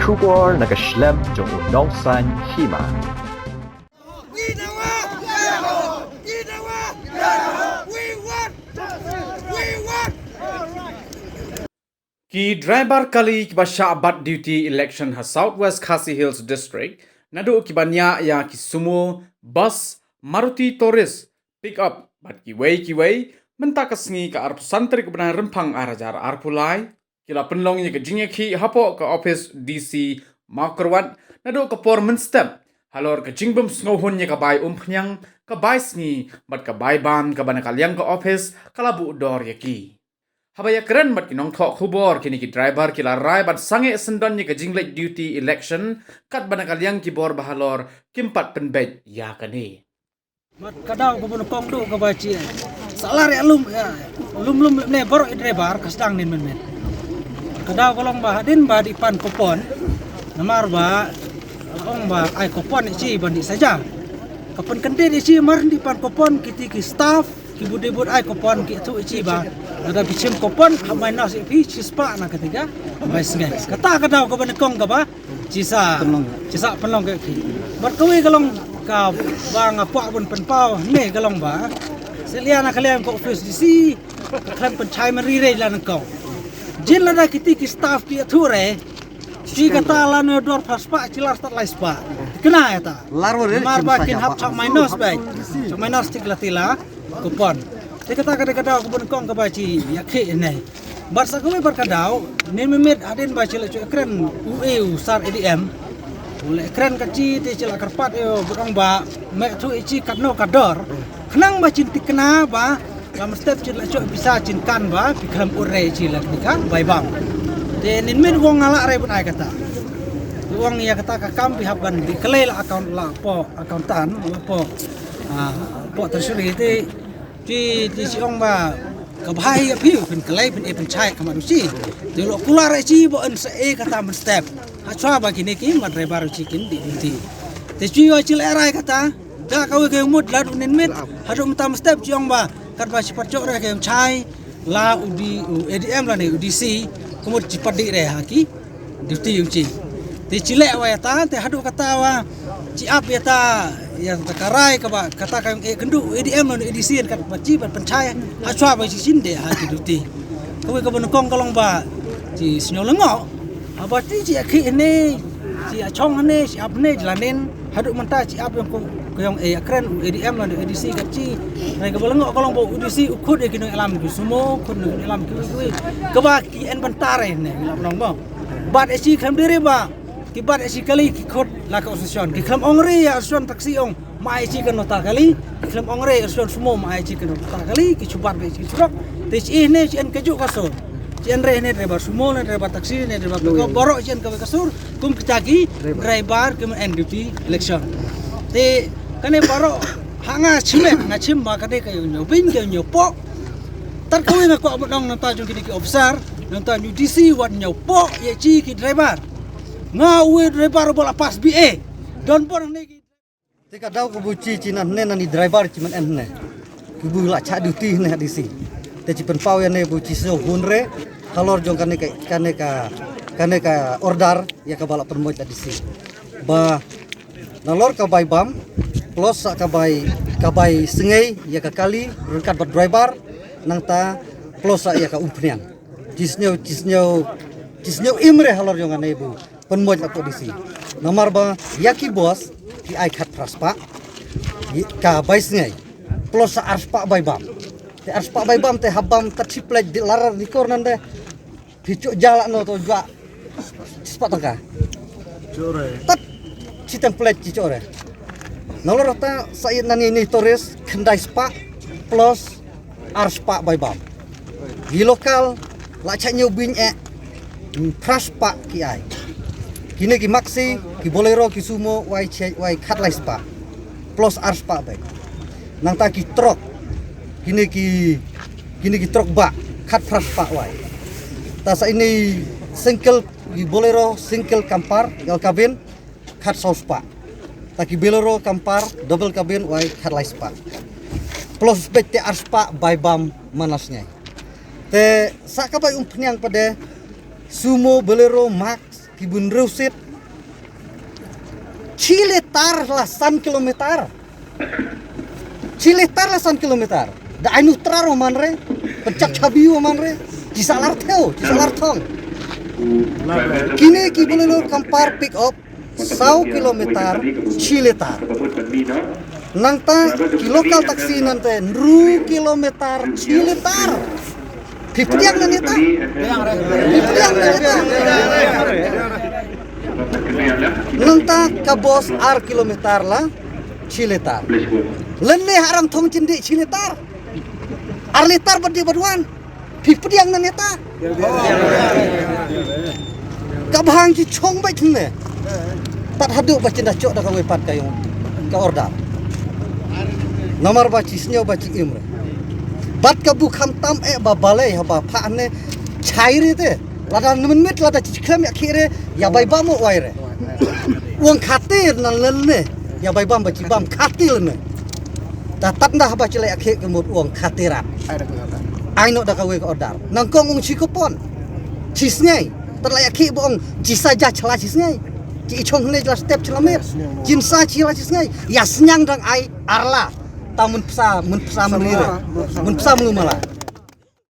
Kubor nakaslem jong unongsan hima. Ginawa! Ginawa! We want! We want! Ki driver kali kiba Sha'bat duty election ha Southwest Khasi Hills District nado kibanya ya ki sumo bus Maruti Taurus pick up bat ki wei mentakas ka arp santri kebenar rempang arajar arpulai kila penlong ke jingya ki hapo ke office DC Makrwat nado ke por step halor ke jingbum sngohun ka bai umpnyang ke bai sngi bat ke bai ban ke bana kalyang ke office kalabu dor ki habaya keren bat kinong thok khubor kini ki driver kila rai bat sange sendon ke jinglek duty election kat bana kalyang ki bor bahalor kimpat penbet ya kani kadang ko kong do ka baci salar ya lum ne bor driver kasdang nin men kadang kolong ba din ba di pan kupon namar ba ong ba ai kupon ci bandi saja kapan kende di ci mar di pan kupon kiti ki staff ki bude ai kupon ki tu ci ba ada bicim kupon hamai nas fi cispa na ketiga bai sengai kata kadang ko kong ka ba cisa penlong ke ki berkawi kalong ka bang apa pun penpau ne kalong ba seliana kalian ko office di si kan pencai merire lan kau jin lada kiti ki staff ki athure si kata lan dor paspa cilar start laispa kena ya ta marba kin hap chak minus baik chak minus tik latila kupon te kata kada ko pun kong ka baci yakhe ne bar sakome berkadau ne memet adin baci le keren ue sar EDM oleh keren kecil di celak kerpat yo berong ba mek tu ici kadno kador kenang ba cinti kena ba lam step celak cok bisa cinkan ba pikram ure cilak kan bai bang de nin min wong ngalak re pun ai kata wong ya kata ka kam pihak ban di kelel account la po akuntan po po treasury ti si ong ba ka bhai ya phiu pin kelai pin e pin chai kamaru si de lo kula re ci bo en se e kata men step achwa ba kini ki mat re baru cikin di te ci yo cil erai kata da ka we ke mud la nin mit hadu mtam step ci ong ba kat ba sifat cok re ke chai la udi EDM la ne UDC kumut ci padi re ha ki duty yung ci te cile wa ya ta te hadu kata wa ci ap ya ta ya takarai ka ba kata ka e kendu EDM la EDC kat ba ci ban pencai achwa ba ci sinde ha ki duty ko we ka bon kong kalong ba ci snyo lengo apa ti ci akhi ne ci achong ne ci ap ne jlanen hadu menta ci ap yang keren EDM lan EDC kat ci nai ka bolong kolong bo EDC ukhud e kinong alam ki sumo khud ne alam ki ka ba ki en bantare ne long bo bat e ci kham dire ba ki bat e ci kali ki khud la ka association ki kham ongre ya association taksi ong mai ci kan nota kali ki kham ongre association sumo mai ci kan nota kali ki chubat be ci churok te ci ne ci en keju kasur cian re ne driver sumo ne driver taksi ne driver ko borok cian ka kasur kum kitaki driver kum end duty election te kane borok hanga chime nga chim ma kade kayo nyobin kayo nyopo tar kawe na ko abong nanta jung kini ki officer nanta UDC wat nyopo ye chi ki driver nga we driver bola pas BA don por ne ki te ka daw ko buci cinan ne nani driver ciman en ne ki bu la cha duty ne DC te ci pen paw ya ne buci so hunre kalor jong kane ka order ya ka bala pen mo DC ba nalor ka bai bam plus ka bai sengai ya ka kali berkat bat driver nang ta plus ya ka umpnian cisnyo imre halor jong ane bu penmoj la polisi nomor ba yaki bos ki ai khat praspa ka bai sengai plus arspa bai bam te arspa bai bam te habam terciplek di larar di kornan de picu jala no to jua cispa tangka jore tat ci template ci core nolor ta sai nani ni Taurus kendai spa plus arspa bai bam di lokal la cha nyobin praspa ki ai kini ki maxi ki bolero ki sumo wai khat lai spa plus arspa bai nang ta ki truk kini ki truk ba khat praspa wai ta sa ini single ki bolero single kampar gal kabin khat sospa taki bolero kampar double kabin wai khat lai spa plus bete arspa bai bam manasnya te sa ka bai umpnyang pada sumo bolero max kibun rusit Ciletar lasan kilometer. Ciletar lasan kilometer. Da ainu traro manre, pencak cabiu manre, cisalar theo, cisalar thong. Kini ki boleh kampar pick up 100 kilometer Ciletar. Nangta ki lokal taksi nante 2 kilometer Ciletar. Piptiang nanita. Piptiang nanita. Nangta kabos ar kilometer lah Ciletar. Lenne haram thong cindi Ciletar. Ar letar badi baduan. Piptiang nanita. Kabhang ci chong bai thne. Tat hadu ba cinda cok da ka wepat kayong ka order. Nomor ba ci snyo ba ci imre. Bat ka bu kham tam ba balai ha ba pha ne chaire te. Lada menit lada ci klam ya khire ya bai ba mo waire. Uang khatir nan lenne ya bai bam ba ci bam khatil ne. Ta tat dah ba ci le akhe ke mot uang khatirat. Ai no da ka we ka order. Nang kong ung ci kupon. Ci sngai. Tat la akhe bong ci saja chla ci sngai. Ci chong ne jelas step chelamet. Jin sa ci la ci sngai. Ya senyang dang ai arla. Ta mun psa menire. Mun psa mengumala.